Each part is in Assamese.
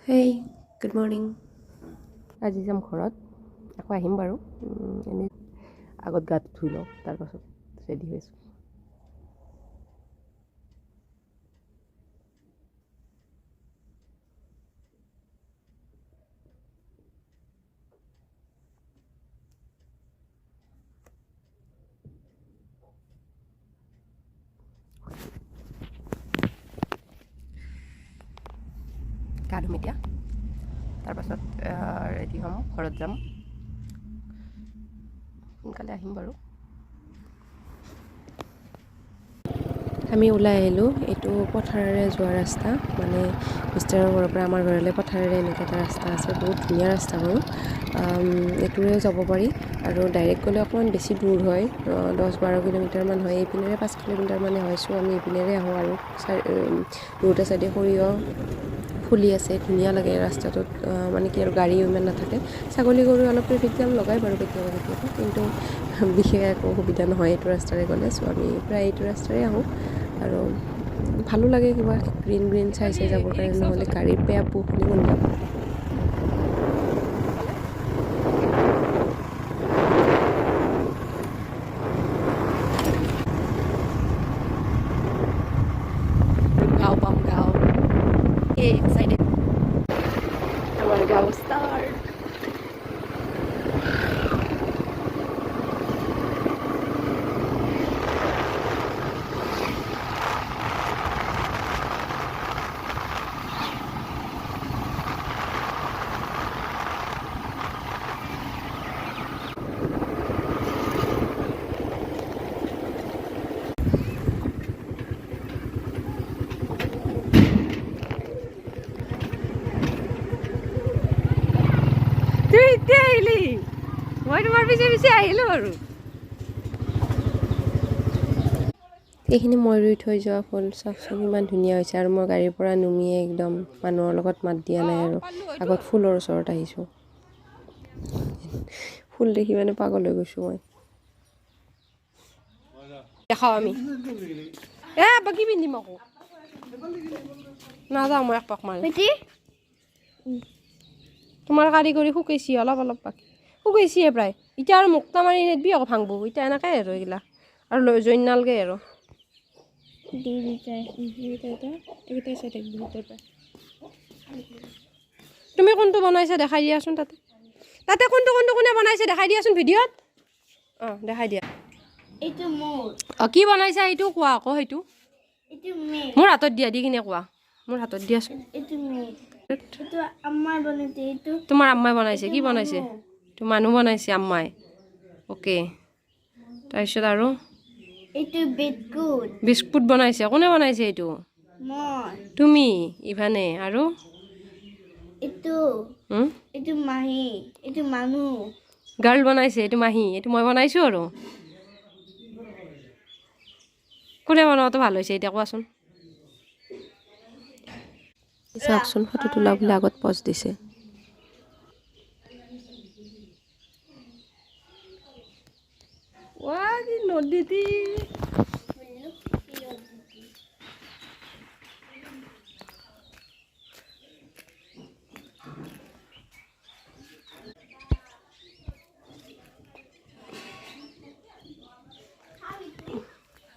Hey, good morning. আজি যাম ঘৰত আকৌ আহিম বাৰু এনে আগত গাত ধুই লওঁ তাৰপাছত ৰেডি হৈছোঁ গা ধুম এতিয়া তাৰপাছত ৰেডি হ'ম ঘৰত যাম সোনকালে আহিম বাৰু আমি ওলাই আহিলোঁ এইটো পথাৰেৰে যোৱা ৰাস্তা মানে মিষ্টাৰৰ ঘৰৰ পৰা আমাৰ ঘৰলৈ পথাৰেৰে এনেকৈ এটা ৰাস্তা আছে বহুত ধুনীয়া ৰাস্তা বাৰু এইটোৰে যাব পাৰি আৰু ডাইৰেক্ট গ'লে অকণমান বেছি দূৰ হয় 10-12 কিলোমিটাৰমান হয় এইপিনেৰে 5 কিলোমিটাৰমানে হয় চ' আমি এইপিনেৰে আহোঁ আৰু দুয়োটা চাইডে সৰিয়হ ফুলি আছে ধুনীয়া লাগে ৰাস্তাটোত মানে কি আৰু গাড়ীও ইমান নাথাকে ছাগলী গৰু অলপ ট্ৰেফিক জাম লগাই বাৰু কেতিয়াবা কিন্তু বিশেষ একো অসুবিধা নহয় এইটো ৰাস্তাৰে গ'লে চ' আমি প্ৰায় এইটো ৰাস্তাৰে আহোঁ আৰু ভালো লাগে কিবা গ্ৰীণ চাই যাবৰ কাৰণে নহ'লে গাড়ীৰ বেয়া পুখুৰী গোন্ধ গাঁও পাম গাঁও এই এক্সাইটেড আমাৰ গাঁও ষ্টাৰ্ট তুই এতিয়া আহিলি মই তোমাৰ পিছে আহিলোঁ আৰু এইখিনি মই ৰুই থৈ যোৱা ফুল চাওকচোন ইমান ধুনীয়া হৈছে আৰু মই গাড়ীৰ পৰা নুমিয়ে একদম মানুহৰ লগত মাত দিয়া নাই আৰু আগত ফুলৰ ওচৰত আহিছোঁ ফুল দেখি মানে পাগল হৈ গৈছোঁ মই দেখাওঁ আমি বাকী পিন্ধিম আকৌ নাযাওঁ মই এক পাক মাৰি তোমাৰ কাৰিকৰী শুকাইছি অলপ বাকী শুকাইছিয়ে প্ৰায় এতিয়া আৰু মুক্তা মাৰি নেদবি আকৌ ভাংব এতিয়া এনেকৈ আৰু এইগিলা আৰু লৈ জইন নালগে আৰু তুমি কোনটো বনাইছা দেখাই দিয়াচোন তাতে কোনটো কোনে বনাইছে দেখাই দিয়াচোন ভিডিঅ'ত দেখাই দিয়া এইটো মোৰ কি বনাইছা এইটো কোৱা আকৌ সেইটো এইটো মে মোৰ হাতত দিয়া দি কিনে কোৱা মোৰ হাতত দিয়াচোন এইটো মে এইটো আম্মাই বনাইছে এইটো তোমাৰ আম্মাই বনাইছে কি বনাইছে এইটো মানুহ বনাইছে আম্মাই অ'কে তাৰপিছত আৰু এইটো বিস্কুট বিস্কুট বনাইছে কোনে বনাইছে এইটো মই তুমি ইভানে আৰু এইটো এইটো মাহী এইটো মানুহ গাৰ্ল বনাইছে এইটো মাহী এইটো মই বনাইছোঁ আৰু কোনে বনোৱাটো ভাল হৈছে এতিয়া কোৱাচোন চাওকচোন ফটো তোলা বুলি আগত পজ দিছে নদীটি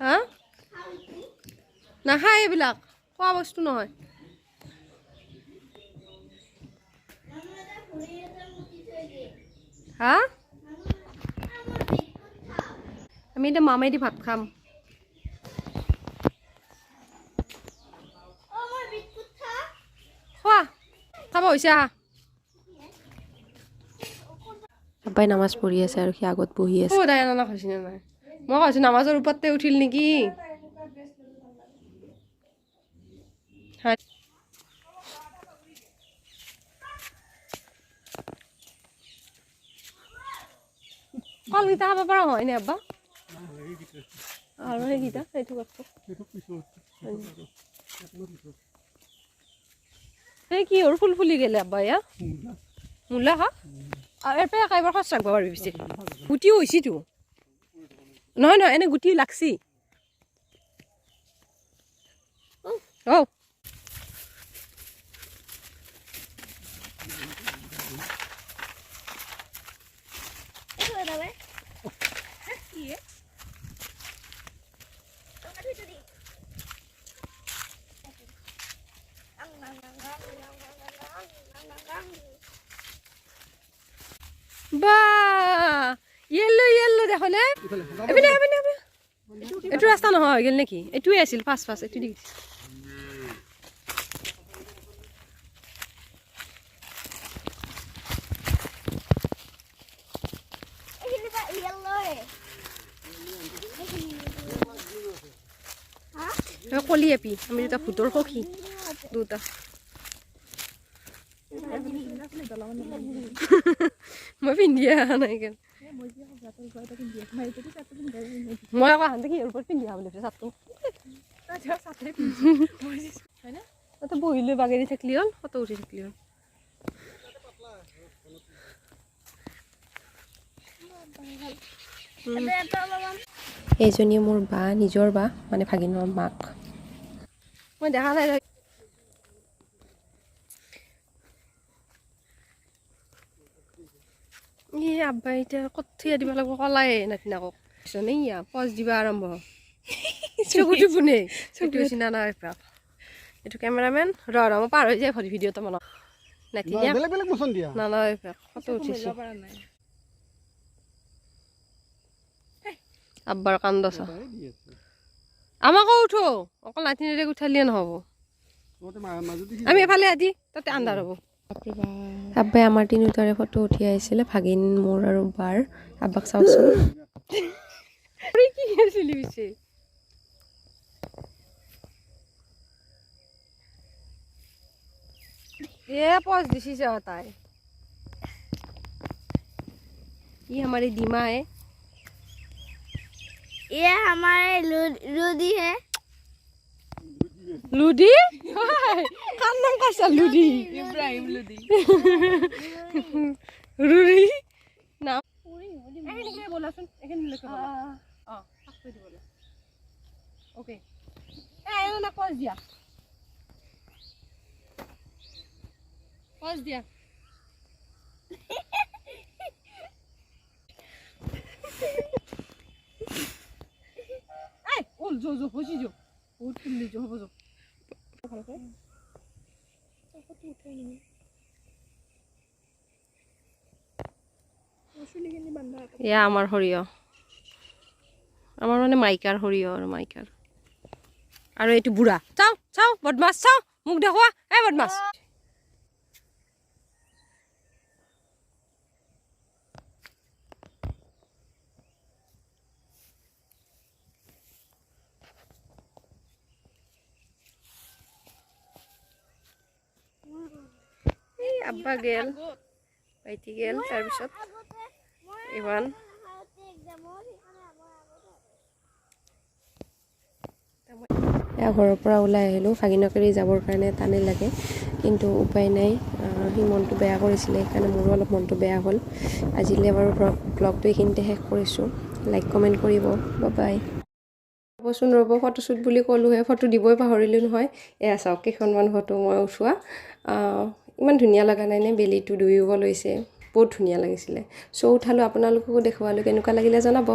হা নাখায় এইবিলাক খোৱা বস্তু নহয় হা আমি এতিয়া মামাইদি ভাত খাম খোৱা খাব হৈছে আহা আব্বাই নামাজ পঢ়ি আছে আৰু সি আগত বহি আছে দাই নানা খাইছি নে নাই মই কৈছোঁ নামাজৰ ওপৰতে উঠিল নেকি কলকেইটা খাব পৰা হয়নে আব্বা আৰু সেইকেইটা সেইটো কথা সেই কি হ'ল ফুল ফুলি গেলে আব্বা এয়া মূলা খা আৰু এৰ পৰা একেবাৰে খৰচ ৰাখিব পাৰিবি পিছে গুটিও হৈছিতো নহয় এনে গুটি লাগছি বা ইয়েলো দেখো নে এপিনে এইটো ৰাস্তা নহয় হৈ গ'ল নেকি এইটোৱে আছিল ফাৰ্ষ্ট এইটো দি কলি এপি আমি দুটা ভূতৰ সখী দুটা মই পিন্ধি অহা নাই কেন মই আকৌ হাতে কি ওপৰত পিন্ধি অহা বুলি চাতটো তাতে বহিলৈ বাগেৰি থাকিলি হ'ল ফটো উঠি থাকিলি হ'ল এইজনী মোৰ বা নিজৰ বা মানে ভাগিনৰ মাক মই দেখা নাই আব্বা এতিয়া ক'ত থিয়া দিব লাগিব কলাই নাতিনাকক ইয়া পজ দিবা আৰম্ভ চকুটো পোনে চকুটো চিনা নাই পাপ এইটো কেমেৰামেন ৰ মই পাৰ হৈ যায় ঘৰি ভিডিঅ'টো মনত নাতিনিয়া নালয় ফটো উঠিছোঁ আব্বাৰ কান্দ চা আমাকো উঠো অকল নাতিনিৰে উঠালিয়ে নহ'ব আমি এফালে আদি তাতে আন্ধাৰ হ'ব আব্বাই আমাৰ তিনিওটাৰে ফটো উঠি আহিছিলে ভাগিন মোৰ আৰু বাৰ আব্বাক চাওকচোন কি আছিলি পিছে পজ দিছিস তাই ये हमारी दीमा है ये हमारे लूदी है लूडी का नाम कैसा लूडी इब्राहिम लूदी रूरी नाम एखन बोला सुन एखन लिखे बोला फाक কৰি দিবলে ओके ए ना पॉज दिया এই ওল জো বসি জো বহুত তুললি জো হ'ব জো ভালকে ফটো উঠাই নি ওচুলিখিনি বান্ধা ইয়া আমাৰ হৰিয় আমাৰ মানে মাইকাৰ হৰিয় আৰু মাইকাৰ আৰু এইটো বুঢ়া চাও বদমাছ চাও মুখ দেখুৱা এই বদমাছ আব্বা গেল ভাইটি গেল তাৰপিছত ইমান ঘৰৰ পৰা ওলাই আহিলোঁ ভাগিনকাৰী যাবৰ কাৰণে টানেই লাগে কিন্তু উপায় নাই সি মনটো বেয়া কৰিছিলে সেইকাৰণে মোৰো অলপ মনটো বেয়া হ'ল আজিলৈ বাৰু ব্লগটো এইখিনিতে শেষ কৰিছোঁ লাইক কমেণ্ট কৰিব বাই ৰ'বচোন ৰ'ব ফটোশ্বুট বুলি ক'লোহে ফটো দিবই পাহৰিলোঁ নহয় এয়া চাওক কেইখনমান ফটো মই উঠোৱা ইমান ধুনীয়া লগা নাই নে বেলিটো ডুবিব লৈছে বহুত ধুনীয়া লাগিছিলে চ' উঠালোঁ আপোনালোককো দেখুৱালোঁ কেনেকুৱা লাগিলে জনাব